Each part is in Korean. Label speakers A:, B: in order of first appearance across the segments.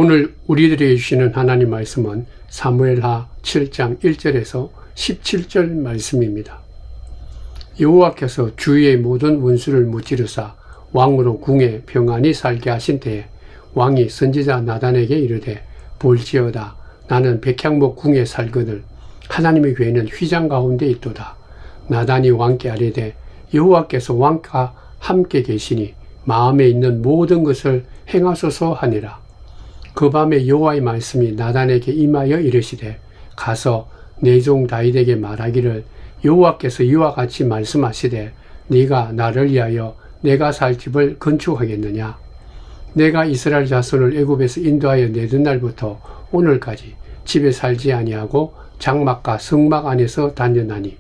A: 오늘 우리들에게 주시는 하나님 말씀은 사무엘하 7장 1절에서 17절 말씀입니다. 여호와께서 주위의 모든 원수를 무찌르사 왕으로 궁에 평안히 살게 하신 때에 왕이 선지자 나단에게 이르되 볼지어다 나는 백향목 궁에 살거늘 하나님의 괴는 휘장 가운데 있도다. 나단이 왕께 아뢰되 여호와께서 왕과 함께 계시니 마음에 있는 모든 것을 행하소서 하니라. 그 밤에 여호와의 말씀이 나단에게 임하여 이르시되 가서 내 종 다윗에게 말하기를 여호와께서 이와 같이 말씀하시되 네가 나를 위하여 내가 살 집을 건축하겠느냐. 내가 이스라엘 자손을 애굽에서 인도하여 내던 날부터 오늘까지 집에 살지 아니하고 장막과 성막 안에서 다녔나니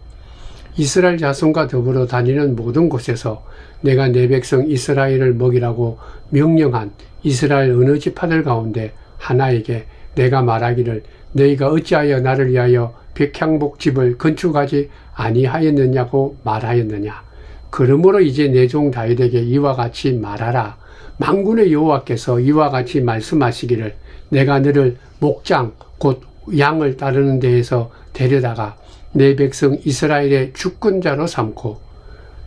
A: 이스라엘 자손과 더불어 다니는 모든 곳에서 내가 내 백성 이스라엘을 먹이라고 명령한 이스라엘 어느 지파들 가운데 하나에게 내가 말하기를 너희가 어찌하여 나를 위하여 백향목 집을 건축하지 아니하였느냐고 말하였느냐. 그러므로 이제 내 종 다윗에게 이와 같이 말하라. 만군의 여호와께서 이와 같이 말씀하시기를 내가 너를 목장 곧 양을 따르는 데에서 데려다가 내 백성 이스라엘의 주권자로 삼고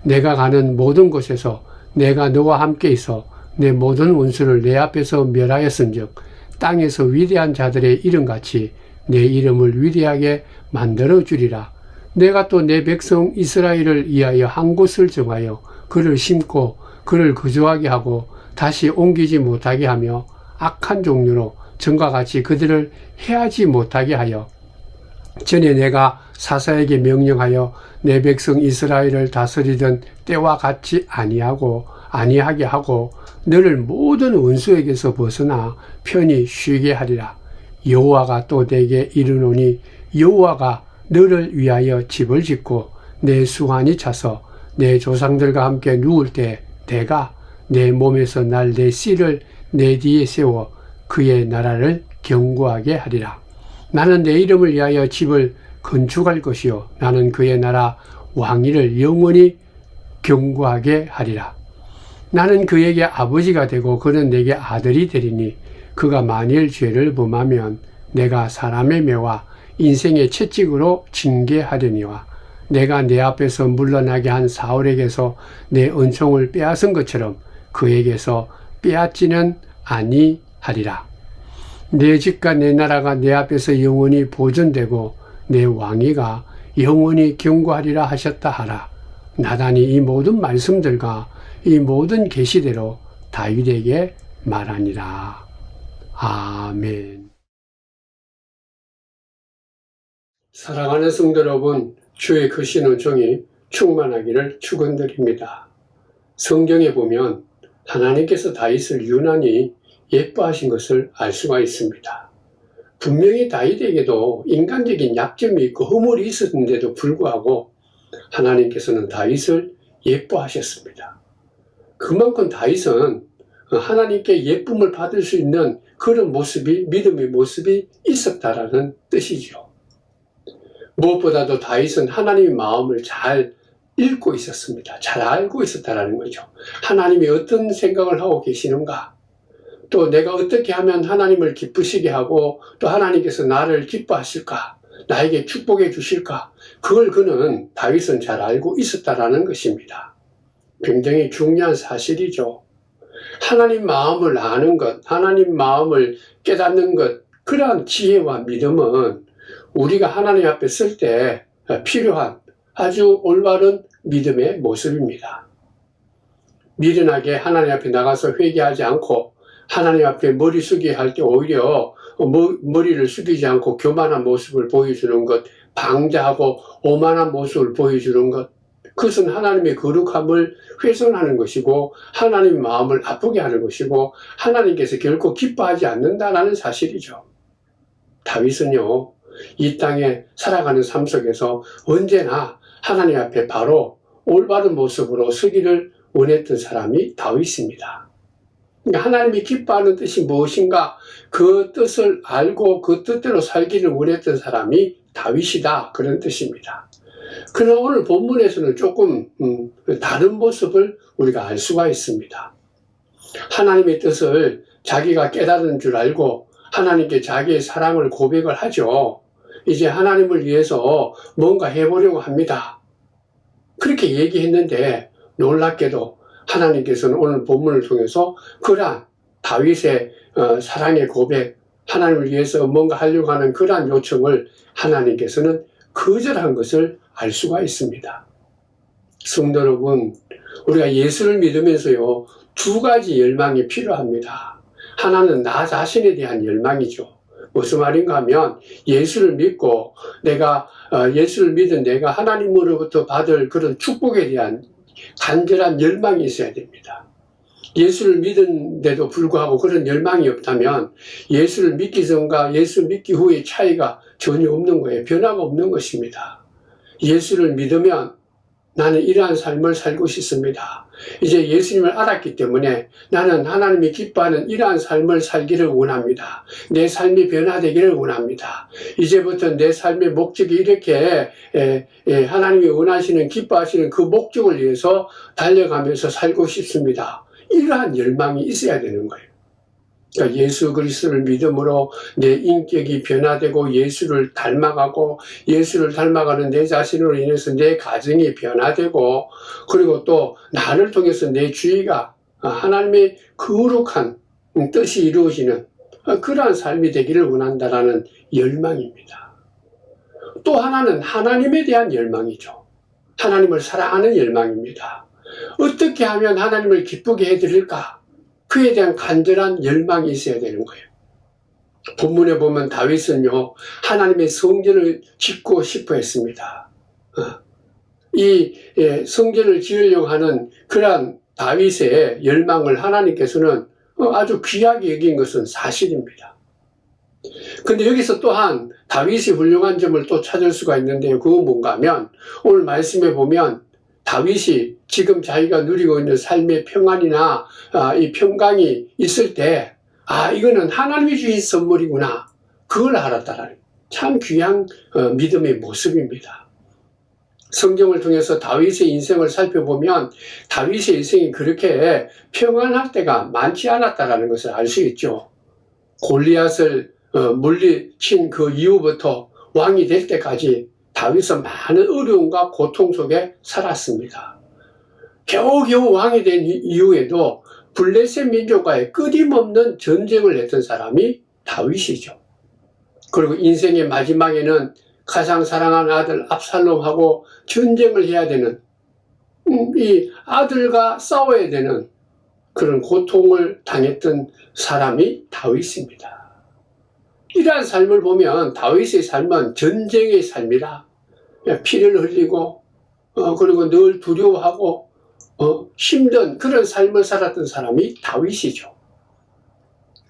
A: 내가 가는 모든 곳에서 내가 너와 함께 있어 내 모든 원수를 내 앞에서 멸하였은즉 땅에서 위대한 자들의 이름같이 내 이름을 위대하게 만들어 주리라. 내가 또 내 백성 이스라엘을 위하여 한 곳을 정하여 그를 심고 그를 거주하게 하고 다시 옮기지 못하게 하며 악한 종류로 전과 같이 그들을 해하지 못하게 하여 전에 내가 사사에게 명령하여 내 백성 이스라엘을 다스리던 때와 같이 아니하게 하고 너를 모든 원수에게서 벗어나 편히 쉬게 하리라. 여호와가 또 내게 이르노니 여호와가 너를 위하여 집을 짓고 내 수완이 차서 내 조상들과 함께 누울 때 내가 내 몸에서 날 내 씨를 내 뒤에 세워 그의 나라를 견고하게 하리라. 나는 내 이름을 위하여 집을 건축할 것이요 나는 그의 나라 왕위를 영원히 견고하게 하리라. 나는 그에게 아버지가 되고 그는 내게 아들이 되리니 그가 만일 죄를 범하면 내가 사람의 매와 인생의 채찍으로 징계하려니와 내가 내 앞에서 물러나게 한 사울에게서 내 은총을 빼앗은 것처럼 그에게서 빼앗지는 아니하리라. 내 집과 내 나라가 내 앞에서 영원히 보존되고 내 왕위가 영원히 견고하리라 하셨다 하라. 나단이 이 모든 말씀들과 이 모든 계시대로 다윗에게 말하니라. 아멘. 사랑하는 성도 여러분, 주의 크신 은총이 충만하기를 축원드립니다. 성경에 보면 하나님께서 다윗을 유난히 예뻐하신 것을 알 수가 있습니다. 분명히 다윗에게도 인간적인 약점이 있고 허물이 있었는데도 불구하고 하나님께서는 다윗을 예뻐하셨습니다. 그만큼 다윗은 하나님께 예쁨을 받을 수 있는 그런 모습이, 믿음의 모습이 있었다라는 뜻이죠. 무엇보다도 다윗은 하나님의 마음을 잘 읽고 있었습니다. 잘 알고 있었다라는 거죠. 하나님이 어떤 생각을 하고 계시는가, 또 내가 어떻게 하면 하나님을 기쁘시게 하고 또 하나님께서 나를 기뻐하실까, 나에게 축복해 주실까, 그걸 다윗은 잘 알고 있었다라는 것입니다. 굉장히 중요한 사실이죠. 하나님 마음을 아는 것, 하나님 마음을 깨닫는 것, 그러한 지혜와 믿음은 우리가 하나님 앞에 쓸 때 필요한 아주 올바른 믿음의 모습입니다. 미련하게 하나님 앞에 나가서 회개하지 않고 하나님 앞에 머리 숙이게 할 때 오히려 머리를 숙이지 않고 교만한 모습을 보여주는 것, 방자하고 오만한 모습을 보여주는 것, 그것은 하나님의 거룩함을 훼손하는 것이고 하나님의 마음을 아프게 하는 것이고 하나님께서 결코 기뻐하지 않는다라는 사실이죠. 다윗은요, 이 땅에 살아가는 삶 속에서 언제나 하나님 앞에 바로 올바른 모습으로 서기를 원했던 사람이 다윗입니다. 하나님이 기뻐하는 뜻이 무엇인가, 그 뜻을 알고 그 뜻대로 살기를 원했던 사람이 다윗이다, 그런 뜻입니다. 그러나 오늘 본문에서는 조금 다른 모습을 우리가 알 수가 있습니다. 하나님의 뜻을 자기가 깨달은 줄 알고 하나님께 자기의 사랑을 고백을 하죠. 이제 하나님을 위해서 뭔가 해보려고 합니다. 그렇게 얘기했는데 놀랍게도 하나님께서는 오늘 본문을 통해서 그러한 다윗의 사랑의 고백, 하나님을 위해서 뭔가 하려고 하는 그러한 요청을 하나님께서는 거절한 것을 알 수가 있습니다. 성도 여러분, 우리가 예수를 믿으면서요, 두 가지 열망이 필요합니다. 하나는 나 자신에 대한 열망이죠. 무슨 말인가 하면 예수를 믿고 내가 예수를 믿은 내가 하나님으로부터 받을 그런 축복에 대한 간절한 열망이 있어야 됩니다. 예수를 믿은데도 불구하고 그런 열망이 없다면 예수를 믿기 전과 예수 믿기 후의 차이가 전혀 없는 거예요. 변화가 없는 것입니다. 예수를 믿으면 나는 이러한 삶을 살고 싶습니다. 이제 예수님을 알았기 때문에 나는 하나님이 기뻐하는 이러한 삶을 살기를 원합니다. 내 삶이 변화되기를 원합니다. 이제부터 내 삶의 목적이 이렇게 하나님이 원하시는 기뻐하시는 그 목적을 위해서 달려가면서 살고 싶습니다. 이러한 열망이 있어야 되는 거예요. 그러니까 예수 그리스도를 믿음으로 내 인격이 변화되고 예수를 닮아가고 예수를 닮아가는 내 자신으로 인해서 내 가정이 변화되고 그리고 또 나를 통해서 내 주위가 하나님의 거룩한 뜻이 이루어지는 그러한 삶이 되기를 원한다라는 열망입니다. 또 하나는 하나님에 대한 열망이죠. 하나님을 사랑하는 열망입니다. 어떻게 하면 하나님을 기쁘게 해드릴까? 그에 대한 간절한 열망이 있어야 되는 거예요. 본문에 보면 다윗은요, 하나님의 성전을 짓고 싶어 했습니다. 이 성전을 지으려고 하는 그러한 다윗의 열망을 하나님께서는 아주 귀하게 여긴 것은 사실입니다. 근데 여기서 또한 다윗이 훌륭한 점을 또 찾을 수가 있는데요. 그건 뭔가 하면 오늘 말씀에 보면 다윗이 지금 자기가 누리고 있는 삶의 평안이나 이 평강이 있을 때 이거는 하나님이 주신 선물이구나. 그걸 알았다라는 참 귀한 믿음의 모습입니다. 성경을 통해서 다윗의 인생을 살펴보면 다윗의 인생이 그렇게 평안할 때가 많지 않았다라는 것을 알 수 있죠. 골리앗을 물리친 그 이후부터 왕이 될 때까지 다윗은 많은 어려움과 고통 속에 살았습니다. 겨우겨우 왕이 된 이후에도 블레셋 민족과의 끊임없는 전쟁을 했던 사람이 다윗이죠. 그리고 인생의 마지막에는 가장 사랑하는 아들 압살롬하고 전쟁을 해야 되는 이 아들과 싸워야 되는 그런 고통을 당했던 사람이 다윗입니다. 이러한 삶을 보면 다윗의 삶은 전쟁의 삶이라 피를 흘리고 그리고 늘 두려워하고 힘든 그런 삶을 살았던 사람이 다윗이죠.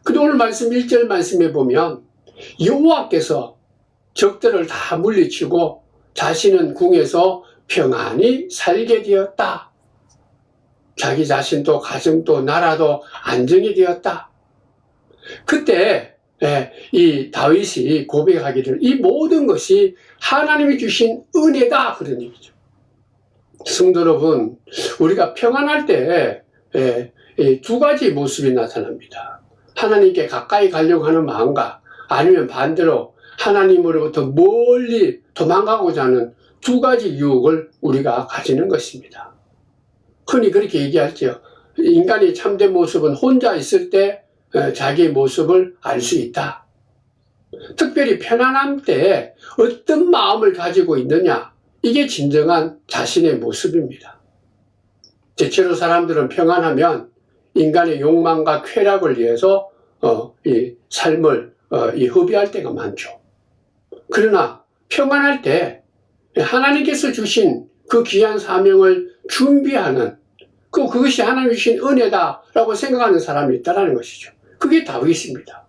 A: 근데 오늘 말씀 1절 말씀에 보면 여호와께서 적들을 다 물리치고 자신은 궁에서 평안히 살게 되었다. 자기 자신도 가정도 나라도 안정이 되었다. 그때 이 다윗이 고백하기를 이 모든 것이 하나님이 주신 은혜다 그런 얘기죠. 성도 여러분, 우리가 평안할 때 두 가지 모습이 나타납니다. 하나님께 가까이 가려고 하는 마음과 아니면 반대로 하나님으로부터 멀리 도망가고자 하는 두 가지 유혹을 우리가 가지는 것입니다. 흔히 그렇게 얘기하죠. 인간의 참된 모습은 혼자 있을 때 자기의 모습을 알 수 있다. 특별히 편안함 때 어떤 마음을 가지고 있느냐, 이게 진정한 자신의 모습입니다. 대체로 사람들은 평안하면 인간의 욕망과 쾌락을 위해서 이 삶을 허비할 때가 많죠. 그러나 평안할 때 하나님께서 주신 그 귀한 사명을 준비하는 그것이 하나님이 주신 은혜다라고 생각하는 사람이 있다는 것이죠. 그게 다윗입니다.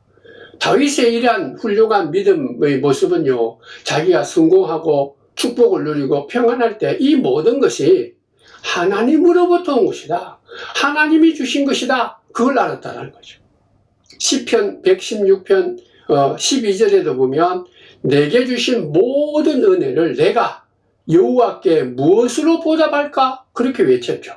A: 다윗의 이러한 훌륭한 믿음의 모습은요, 자기가 성공하고 축복을 누리고 평안할 때 이 모든 것이 하나님으로부터 온 것이다. 하나님이 주신 것이다. 그걸 알았다는 거죠. 시편 116편 12절에도 보면 내게 주신 모든 은혜를 내가 여호와께 무엇으로 보답할까? 그렇게 외쳤죠.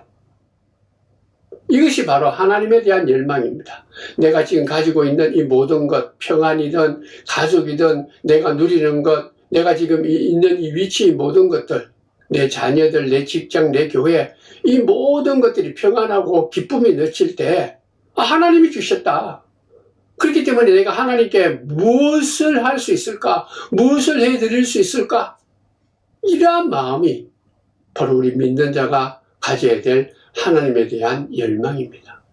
A: 이것이 바로 하나님에 대한 열망입니다. 내가 지금 가지고 있는 이 모든 것, 평안이든 가족이든 내가 누리는 것, 내가 지금 있는 이 위치 모든 것들, 내 자녀들, 내 직장, 내 교회, 이 모든 것들이 평안하고 기쁨이 넘칠 때 하나님이 주셨다. 그렇기 때문에 내가 하나님께 무엇을 할 수 있을까? 무엇을 해드릴 수 있을까? 이러한 마음이 바로 우리 믿는 자가 가져야 될 하나님에 대한 열망입니다.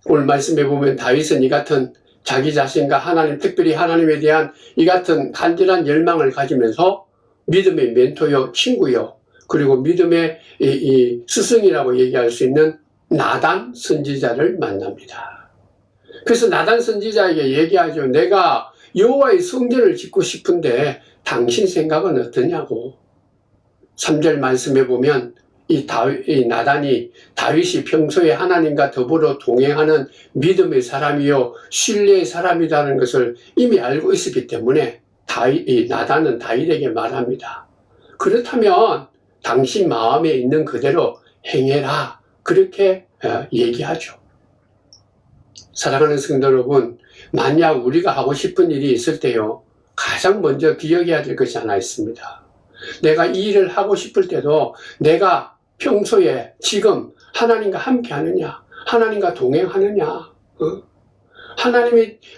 A: 오늘 말씀해 보면 다윗은 이 같은 자기 자신과 하나님, 특별히 하나님에 대한 이 같은 간절한 열망을 가지면서 믿음의 멘토요, 친구요, 그리고 믿음의 이 스승이라고 얘기할 수 있는 나단 선지자를 만납니다. 그래서 나단 선지자에게 얘기하죠. 내가 여호와의 성전을 짓고 싶은데 당신 생각은 어떠냐고. 3절 말씀해 보면 이 나단이 다윗이 평소에 하나님과 더불어 동행하는 믿음의 사람이요 신뢰의 사람이라는 것을 이미 알고 있었기 때문에 이 나단은 다윗에게 말합니다. 그렇다면 당신 마음에 있는 그대로 행해라. 그렇게 얘기하죠. 사랑하는 성도 여러분, 만약 우리가 하고 싶은 일이 있을 때요, 가장 먼저 기억해야 될 것이 하나 있습니다. 내가 이 일을 하고 싶을 때도 내가 평소에 지금 하나님과 함께 하느냐, 하나님과 동행하느냐,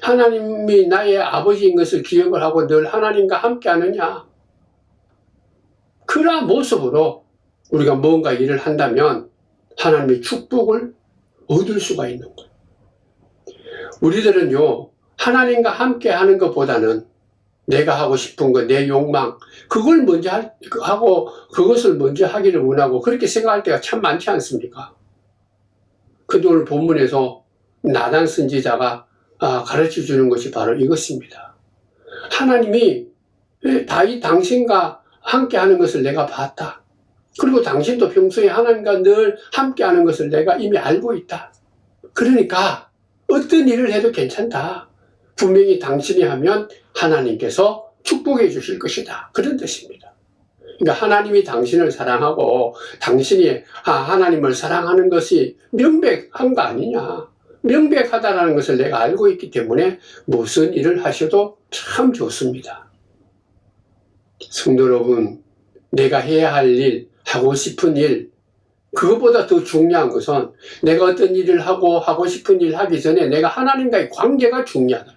A: 하나님이 나의 아버지인 것을 기억을 하고 늘 하나님과 함께 하느냐. 그러한 모습으로 우리가 뭔가 일을 한다면 하나님의 축복을 얻을 수가 있는 거예요. 우리들은요, 하나님과 함께 하는 것보다는 내가 하고 싶은 것, 내 욕망, 그걸 먼저 하고 그것을 먼저 하기를 원하고 그렇게 생각할 때가 참 많지 않습니까? 근데 오늘 본문에서 나단 선지자가 가르쳐 주는 것이 바로 이것입니다. 하나님이 다윗 당신과 함께 하는 것을 내가 봤다. 그리고 당신도 평소에 하나님과 늘 함께 하는 것을 내가 이미 알고 있다. 그러니까 어떤 일을 해도 괜찮다. 분명히 당신이 하면 하나님께서 축복해 주실 것이다. 그런 뜻입니다. 그러니까 하나님이 당신을 사랑하고 당신이 하나님을 사랑하는 것이 명백한 거 아니냐. 명백하다는 것을 내가 알고 있기 때문에 무슨 일을 하셔도 참 좋습니다. 성도 여러분, 내가 해야 할 일, 하고 싶은 일, 그것보다 더 중요한 것은 내가 어떤 일을 하고 싶은 일 하기 전에 내가 하나님과의 관계가 중요하다.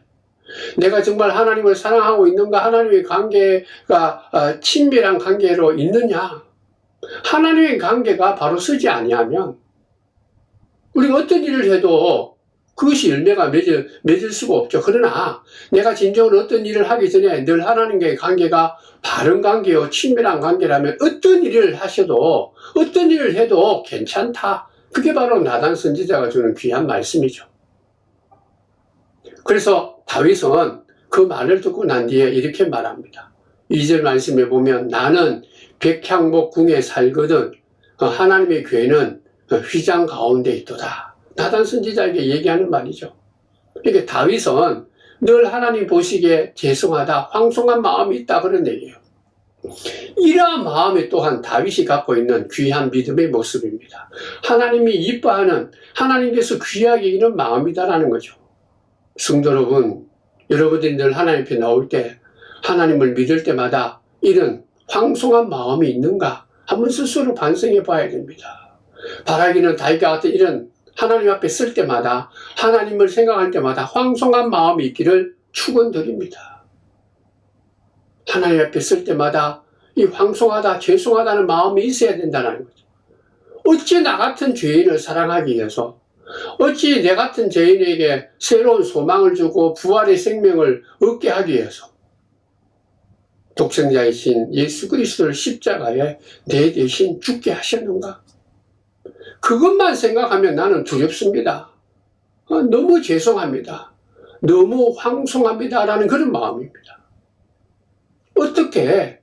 A: 내가 정말 하나님을 사랑하고 있는가, 하나님의 관계가 친밀한 관계로 있느냐. 하나님의 관계가 바로 서지 아니하면 우리가 어떤 일을 해도 그것이 열매가 맺을 수가 없죠. 그러나 내가 진정으로 어떤 일을 하기 전에 늘 하나님과의 관계가 바른 관계요, 친밀한 관계라면 어떤 일을 하셔도, 어떤 일을 해도 괜찮다. 그게 바로 나단 선지자가 주는 귀한 말씀이죠. 그래서 다윗은 그 말을 듣고 난 뒤에 이렇게 말합니다. 2절 말씀에 보면 나는 백향목 궁에 살거든 하나님의 교회는 휘장 가운데 있도다. 나단 선지자에게 얘기하는 말이죠. 그러니까 다윗은 늘 하나님 보시기에 죄송하다, 황송한 마음이 있다 그런 얘기예요. 이러한 마음이 또한 다윗이 갖고 있는 귀한 믿음의 모습입니다. 하나님이 이뻐하는, 하나님께서 귀하게 여기는 마음이다라는 거죠. 성도 여러분, 여러분들이 늘 하나님 앞에 나올 때 하나님을 믿을 때마다 이런 황송한 마음이 있는가 한번 스스로 반성해 봐야 됩니다. 바라기는 다윗과 같은 이런 하나님 앞에 쓸 때마다, 하나님을 생각할 때마다 황송한 마음이 있기를 축원드립니다. 하나님 앞에 쓸 때마다 이 황송하다, 죄송하다는 마음이 있어야 된다는 거죠. 어찌 나 같은 죄인을 사랑하기 위해서, 어찌 내 같은 죄인에게 새로운 소망을 주고 부활의 생명을 얻게 하기 위해서 독생자이신 예수 그리스도를 십자가에 내 대신 죽게 하셨는가? 그것만 생각하면 나는 두렵습니다. 너무 죄송합니다. 너무 황송합니다라는 그런 마음입니다. 어떻게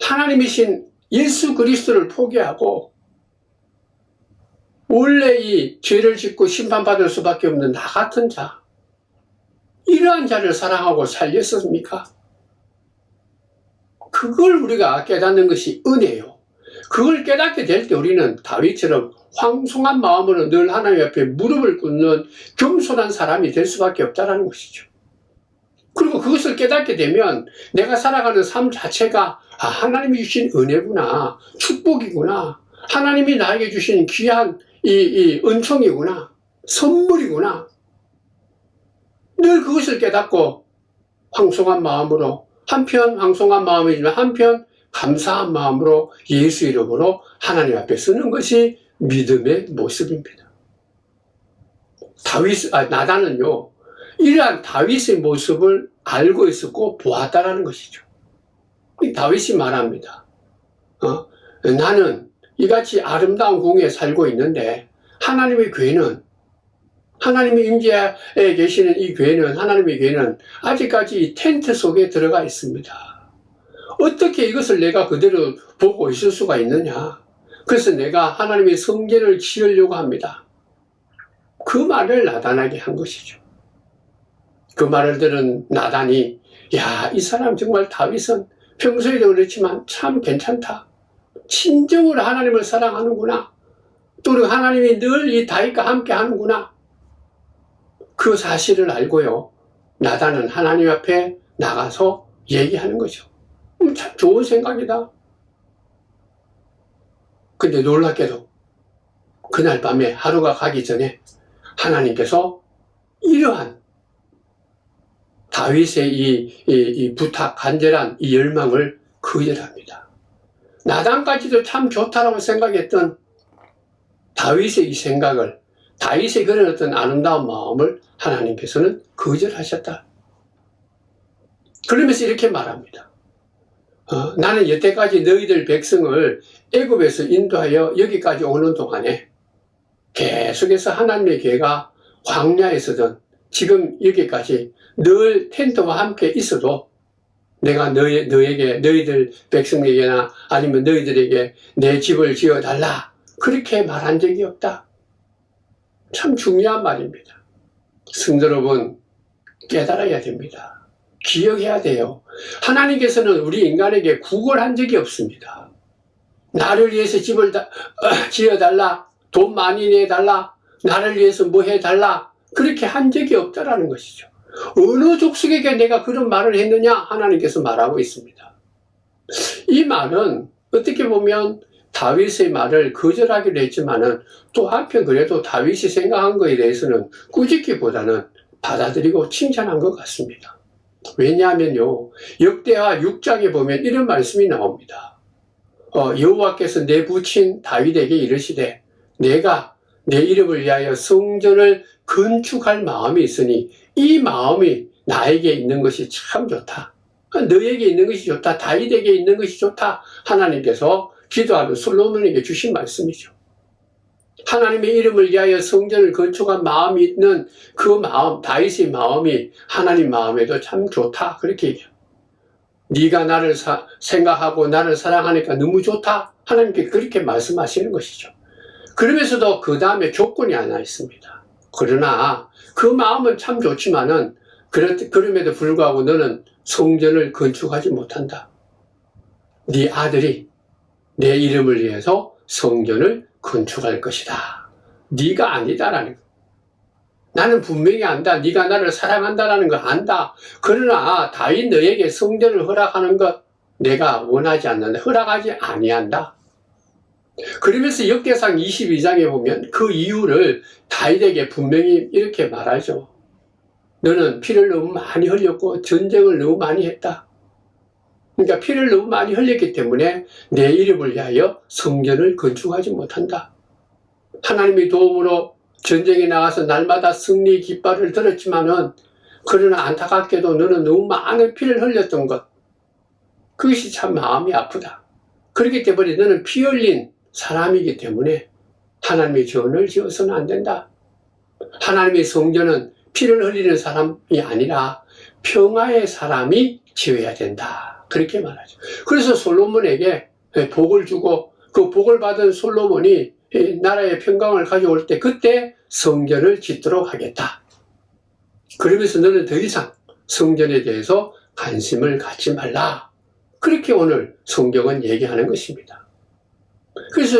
A: 하나님이신 예수 그리스도를 포기하고 원래 이 죄를 짓고 심판받을 수밖에 없는 나 같은 자, 이러한 자를 사랑하고 살렸습니까? 그걸 우리가 깨닫는 것이 은혜요. 그걸 깨닫게 될 때 우리는 다윗처럼 황송한 마음으로 늘 하나님 앞에 무릎을 꿇는 겸손한 사람이 될 수밖에 없다는 것이죠. 그리고 그것을 깨닫게 되면 내가 살아가는 삶 자체가 하나님이 주신 은혜구나, 축복이구나, 하나님이 나에게 주신 귀한 이 은총이구나, 선물이구나. 늘 그것을 깨닫고 황송한 마음으로, 한편 황송한 마음이지만 한편 감사한 마음으로 예수 이름으로 하나님 앞에 서는 것이 믿음의 모습입니다. 나단은요, 이러한 다윗의 모습을 알고 있었고 보았다라는 것이죠. 다윗이 말합니다. 나는 이같이 아름다운 궁에 살고 있는데 하나님의 교회는, 하나님의 임재에 계시는 이 교회는, 하나님의 교회는 아직까지 이 텐트 속에 들어가 있습니다. 어떻게 이것을 내가 그대로 보고 있을 수가 있느냐. 그래서 내가 하나님의 성전을 지으려고 합니다. 그 말을 나단에게 한 것이죠. 그 말을 들은 나단이, 야, 이 사람 정말 다윗은 평소에도 그렇지만 참 괜찮다. 진정으로 하나님을 사랑하는구나. 또 하나님이 늘 이 다윗과 함께 하는구나. 그 사실을 알고요, 나단은 하나님 앞에 나가서 얘기하는 거죠. 참 좋은 생각이다. 근데 놀랍게도 그날 밤에 하루가 가기 전에 하나님께서 이러한 다윗의 이 부탁, 간절한 이 열망을 거절합니다. 나단까지도 참 좋다라고 생각했던 다윗의 이 생각을, 다윗의 그런 어떤 아름다운 마음을 하나님께서는 거절하셨다. 그러면서 이렇게 말합니다. 나는 여태까지 너희들 백성을 애굽에서 인도하여 여기까지 오는 동안에 계속해서 하나님의 교회가 광야에서든 지금 여기까지 늘 텐트와 함께 있어도 내가 너희들 백성에게나 아니면 너희들에게 내 집을 지어달라 그렇게 말한 적이 없다. 참 중요한 말입니다. 성도 여러분, 깨달아야 됩니다. 기억해야 돼요. 하나님께서는 우리 인간에게 구걸한 적이 없습니다. 나를 위해서 집을 지어달라, 돈 많이 내달라, 나를 위해서 뭐 해달라, 그렇게 한 적이 없다라는 것이죠. 어느 족속에게 내가 그런 말을 했느냐? 하나님께서 말하고 있습니다. 이 말은 어떻게 보면 다윗의 말을 거절하기로 했지만은 또 한편 그래도 다윗이 생각한 것에 대해서는 꾸짖기보다는 받아들이고 칭찬한 것 같습니다. 왜냐하면요, 역대하 6장에 보면 이런 말씀이 나옵니다. 여호와께서 내 부친 다윗에게 이르시되 내가 내 이름을 위하여 성전을 건축할 마음이 있으니 이 마음이 나에게 있는 것이 참 좋다. 너에게 있는 것이 좋다. 다윗에게 있는 것이 좋다. 하나님께서 기도하는 솔로몬에게 주신 말씀이죠. 하나님의 이름을 위하여 성전을 건축한 마음이 있는 그 마음, 다윗의 마음이 하나님 마음에도 참 좋다. 그렇게 얘기해요. 네가 나를 생각하고 나를 사랑하니까 너무 좋다. 하나님께 그렇게 말씀하시는 것이죠. 그러면서도 그 다음에 조건이 하나 있습니다. 그러나 그 마음은 참 좋지만은 그럼에도 불구하고 너는 성전을 건축하지 못한다. 네 아들이 내 이름을 위해서 성전을 건축할 것이다. 네가 아니다라는 거. 나는 분명히 안다. 네가 나를 사랑한다라는 걸 안다. 그러나 다윗 너에게 성전을 허락하는 것 내가 원하지 않는다. 허락하지 아니한다. 그러면서 역대상 22장에 보면 그 이유를 다윗에게 분명히 이렇게 말하죠. 너는 피를 너무 많이 흘렸고 전쟁을 너무 많이 했다. 그러니까 피를 너무 많이 흘렸기 때문에 내 이름을 위하여 성전을 건축하지 못한다. 하나님의 도움으로 전쟁에 나가서 날마다 승리 깃발을 들었지만은 그러나 안타깝게도 너는 너무 많은 피를 흘렸던 것. 그것이 참 마음이 아프다. 그렇기 때문에 너는 피 흘린 사람이기 때문에 하나님의 전을 지어서는 안 된다. 하나님의 성전은 피를 흘리는 사람이 아니라 평화의 사람이 지어야 된다. 그렇게 말하죠. 그래서 솔로몬에게 복을 주고 그 복을 받은 솔로몬이 나라의 평강을 가져올 때 그때 성전을 짓도록 하겠다. 그러면서 너는 더 이상 성전에 대해서 관심을 갖지 말라. 그렇게 오늘 성경은 얘기하는 것입니다. 그래서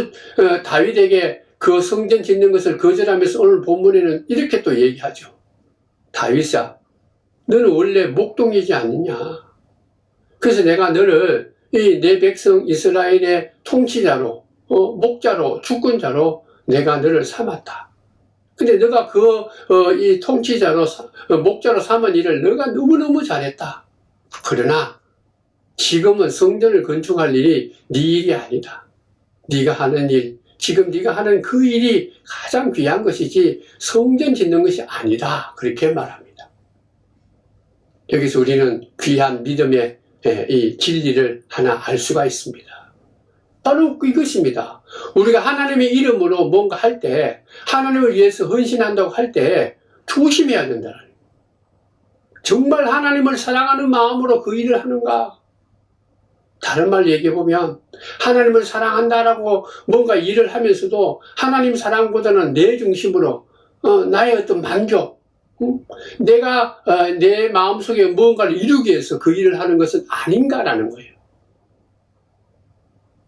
A: 다윗에게 그 성전 짓는 것을 거절하면서 오늘 본문에는 이렇게 또 얘기하죠. 다윗아, 너는 원래 목동이지 않느냐. 그래서 내가 너를 이 내 백성 이스라엘의 통치자로, 목자로, 주권자로 내가 너를 삼았다. 근데 너가 이 통치자로, 목자로 삼은 일을 너가 너무너무 잘했다. 그러나 지금은 성전을 건축할 일이 네 일이 아니다. 네가 하는 일, 지금 네가 하는 그 일이 가장 귀한 것이지 성전 짓는 것이 아니다. 그렇게 말합니다. 여기서 우리는 귀한 믿음의 이 진리를 하나 알 수가 있습니다. 바로 이것입니다. 우리가 하나님의 이름으로 뭔가 할 때, 하나님을 위해서 헌신한다고 할 때 조심해야 된다는 거예요. 정말 하나님을 사랑하는 마음으로 그 일을 하는가? 다른 말 얘기해보면 하나님을 사랑한다라고 뭔가 일을 하면서도 하나님 사랑보다는 내 중심으로 나의 어떤 만족, 내가 내 마음속에 무언가를 이루기 위해서 그 일을 하는 것은 아닌가라는 거예요.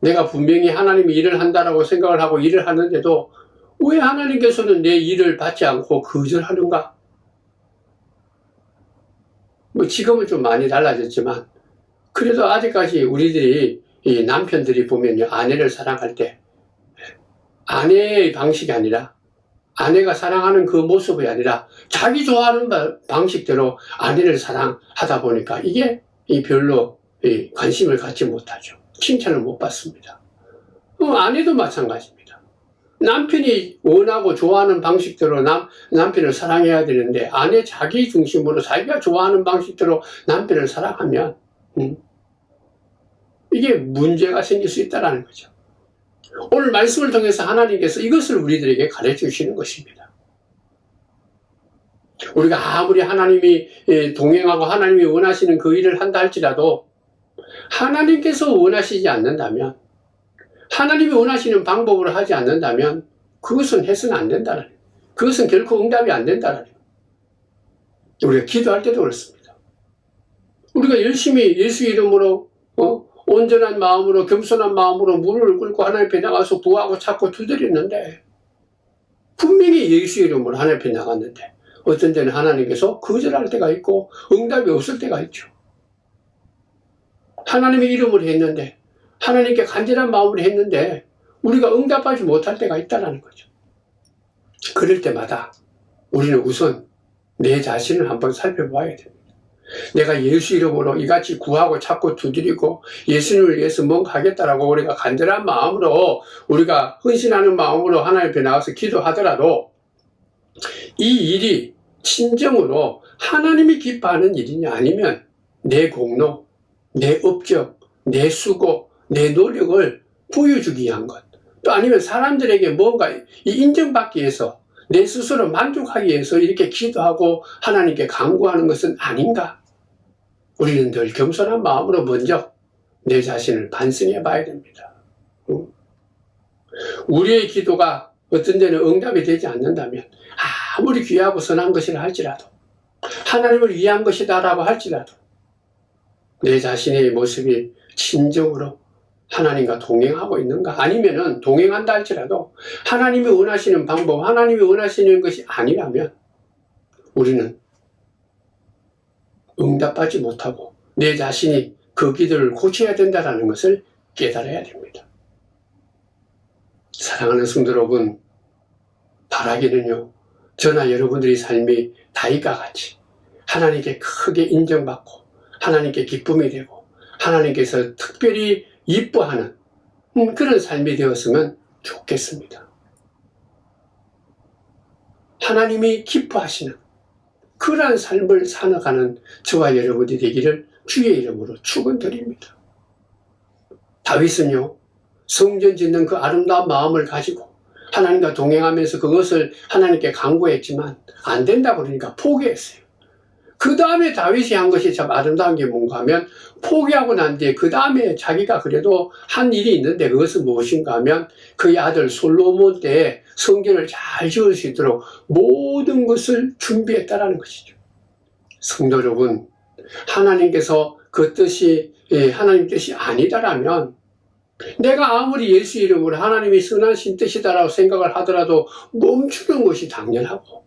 A: 내가 분명히 하나님이 일을 한다라고 생각을 하고 일을 하는데도 왜 하나님께서는 내 일을 받지 않고 거절하는가? 뭐 지금은 좀 많이 달라졌지만 그래도 아직까지 우리들이 이 남편들이 보면요, 아내를 사랑할 때 아내의 방식이 아니라 아내가 사랑하는 그 모습이 아니라 자기 좋아하는 방식대로 아내를 사랑하다 보니까 이게 별로 관심을 갖지 못하죠. 칭찬을 못 받습니다. 아내도 마찬가지입니다. 남편이 원하고 좋아하는 방식대로 남편을 사랑해야 되는데 아내 자기 중심으로 자기가 좋아하는 방식대로 남편을 사랑하면 이게 문제가 생길 수 있다는 거죠. 오늘 말씀을 통해서 하나님께서 이것을 우리들에게 가르쳐 주시는 것입니다. 우리가 아무리 하나님이 동행하고 하나님이 원하시는 그 일을 한다 할지라도 하나님께서 원하시지 않는다면, 하나님이 원하시는 방법으로 하지 않는다면 그것은 해서는 안 된다는 거예요. 그것은 결코 응답이 안 된다는 거예요. 우리가 기도할 때도 그렇습니다. 우리가 열심히 예수 이름으로 온전한 마음으로 겸손한 마음으로 무릎을 꿇고 하나님 앞에 나가서 구하고 찾고 두드렸는데 분명히 예수 이름으로 하나님 앞에 나갔는데 어떤 때는 하나님께서 거절할 때가 있고 응답이 없을 때가 있죠. 하나님의 이름으로 했는데 하나님께 간절한 마음으로 했는데 우리가 응답하지 못할 때가 있다는 거죠. 그럴 때마다 우리는 우선 내 자신을 한번 살펴봐야 됩니다. 내가 예수 이름으로 이같이 구하고 찾고 두드리고 예수님을 위해서 뭔가 하겠다라고 우리가 간절한 마음으로 우리가 헌신하는 마음으로 하나님 앞에 나가서 기도하더라도 이 일이 진정으로 하나님이 기뻐하는 일이냐 아니면 내 공로, 내 업적, 내 수고, 내 노력을 보여주기 위한 것, 또 아니면 사람들에게 뭔가 인정받기 위해서 내 스스로 만족하기 위해서 이렇게 기도하고 하나님께 간구하는 것은 아닌가? 우리는 늘 겸손한 마음으로 먼저 내 자신을 반성해 봐야 됩니다. 우리의 기도가 어떤 데는 응답이 되지 않는다면 아무리 귀하고 선한 것이라 할지라도 하나님을 위한 것이다라고 할지라도 내 자신의 모습이 진정으로 하나님과 동행하고 있는가? 아니면은 동행한다 할지라도 하나님이 원하시는 방법, 하나님이 원하시는 것이 아니라면 우리는 응답받지 못하고 내 자신이 그 기도를 고쳐야 된다는 것을 깨달아야 됩니다. 사랑하는 성도 여러분, 바라기는요, 저나 여러분들의 삶이 다윗과 같이 하나님께 크게 인정받고 하나님께 기쁨이 되고 하나님께서 특별히 이뻐하는 그런 삶이 되었으면 좋겠습니다. 하나님이 기뻐하시는 그러한 삶을 살아가는 저와 여러분이 되기를 주의 이름으로 축원드립니다. 다윗은요, 성전 짓는 그 아름다운 마음을 가지고 하나님과 동행하면서 그것을 하나님께 간구했지만 안 된다 그러니까 포기했어요. 그 다음에 다윗이 한 것이 참 아름다운 게 뭔가 하면 포기하고 난 뒤에 그 다음에 자기가 그래도 한 일이 있는데 그것은 무엇인가 하면 그의 아들 솔로몬 때 성전을 잘 지을 수 있도록 모든 것을 준비했다라는 것이죠. 성도 여러분, 하나님께서 그 뜻이 하나님 뜻이 아니다라면 내가 아무리 예수 이름으로 하나님이 선하신 뜻이다라고 생각을 하더라도 멈추는 것이 당연하고,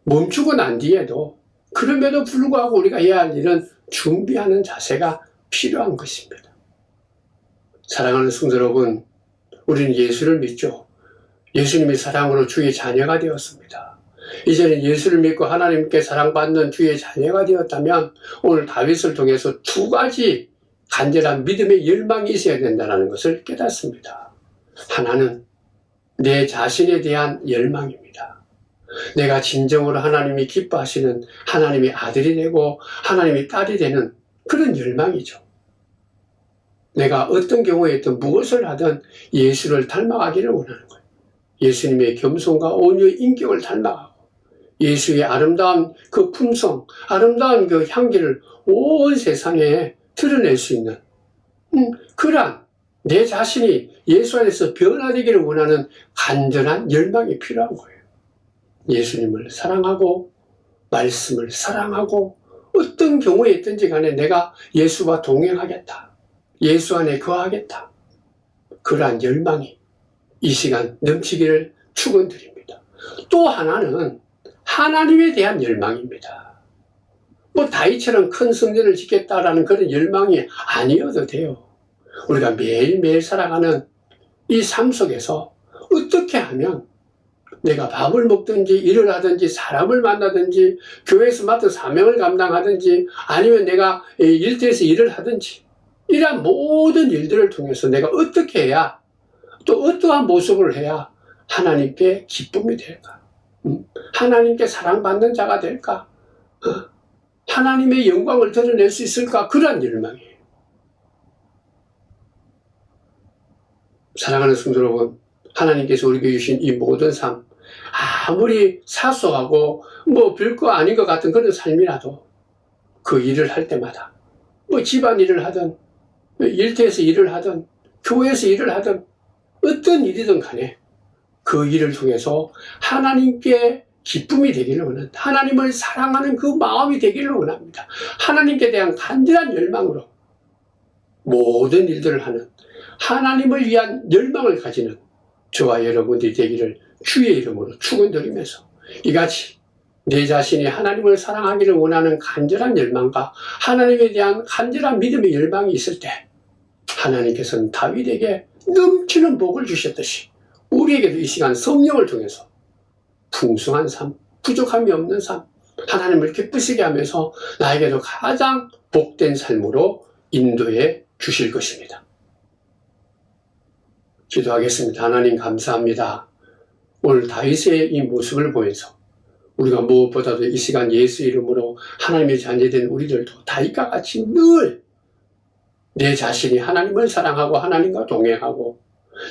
A: 멈추고 난 뒤에도 그럼에도 불구하고 우리가 해야 할 일은 준비하는 자세가 필요한 것입니다. 사랑하는 성도 여러분, 우리는 예수를 믿죠. 예수님이 사랑으로 주의 자녀가 되었습니다. 이제는 예수를 믿고 하나님께 사랑받는 주의 자녀가 되었다면 오늘 다윗을 통해서 두 가지 간절한 믿음의 열망이 있어야 된다는 것을 깨닫습니다. 하나는 내 자신에 대한 열망입니다. 내가 진정으로 하나님이 기뻐하시는 하나님의 아들이 되고 하나님의 딸이 되는 그런 열망이죠. 내가 어떤 경우에든 무엇을 하든 예수를 닮아가기를 원하는 거예요. 예수님의 겸손과 온유의 인격을 닮아가고 예수의 아름다운 그 품성, 아름다운 그 향기를 온 세상에 드러낼 수 있는 그러한 내 자신이 예수 안에서 변화되기를 원하는 간절한 열망이 필요한 거예요. 예수님을 사랑하고 말씀을 사랑하고 어떤 경우에 있든지 간에 내가 예수와 동행하겠다. 예수 안에 거하겠다. 그러한 열망이 이 시간 넘치기를 축원드립니다. 또 하나는 하나님에 대한 열망입니다. 뭐 다윗처럼 큰 성전을 짓겠다라는 그런 열망이 아니어도 돼요. 우리가 매일매일 살아가는 이 삶 속에서 어떻게 하면 내가 밥을 먹든지 일을 하든지 사람을 만나든지 교회에서 맡은 사명을 감당하든지 아니면 내가 일터에서 일을 하든지 이러한 모든 일들을 통해서 내가 어떻게 해야 또 어떠한 모습을 해야 하나님께 기쁨이 될까? 하나님께 사랑받는 자가 될까? 하나님의 영광을 드러낼 수 있을까? 그런 열망이에요. 사랑하는 성도 여러분, 하나님께서 우리에게 주신 이 모든 삶, 아무리 사소하고 뭐 별거 아닌 것 같은 그런 삶이라도 그 일을 할 때마다 뭐 집안일을 하든 일터에서 일을 하든 교회에서 일을 하든 어떤 일이든 간에 그 일을 통해서 하나님께 기쁨이 되기를 원합니다. 하나님을 사랑하는 그 마음이 되기를 원합니다. 하나님께 대한 간절한 열망으로 모든 일들을 하는 하나님을 위한 열망을 가지는 저와 여러분들이 되기를 주의 이름으로 축원드리면서 이같이 내 자신이 하나님을 사랑하기를 원하는 간절한 열망과 하나님에 대한 간절한 믿음의 열망이 있을 때 하나님께서는 다윗에게 넘치는 복을 주셨듯이 우리에게도 이 시간 성령을 통해서 풍성한 삶, 부족함이 없는 삶, 하나님을 기쁘시게 하면서 나에게도 가장 복된 삶으로 인도해 주실 것입니다. 기도하겠습니다. 하나님 감사합니다. 오늘 다윗의 이 모습을 보면서 우리가 무엇보다도 이 시간 예수 이름으로 하나님의 자녀된 우리들도 다윗과 같이 늘 내 자신이 하나님을 사랑하고 하나님과 동행하고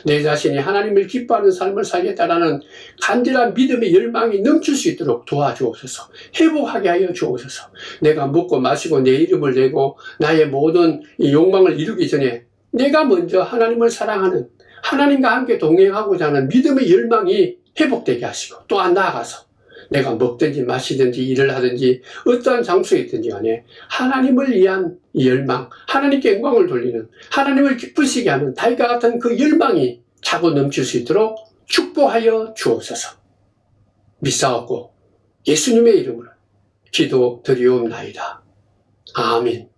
A: 내 자신이 하나님을 기뻐하는 삶을 살겠다라는 간절한 믿음의 열망이 넘칠 수 있도록 도와주옵소서. 회복하게 하여 주옵소서. 내가 먹고 마시고 내 이름을 내고 나의 모든 이 욕망을 이루기 전에 내가 먼저 하나님을 사랑하는 하나님과 함께 동행하고자 하는 믿음의 열망이 회복되게 하시고 또한 나아가서 내가 먹든지 마시든지 일을 하든지 어떠한 장소에 있든지 간에 하나님을 위한 열망, 하나님께 영광을 돌리는 하나님을 기쁘시게 하는 다윗과 같은 그 열망이 차고 넘칠 수 있도록 축복하여 주옵소서. 믿사옵고 예수님의 이름으로 기도드리옵나이다. 아멘.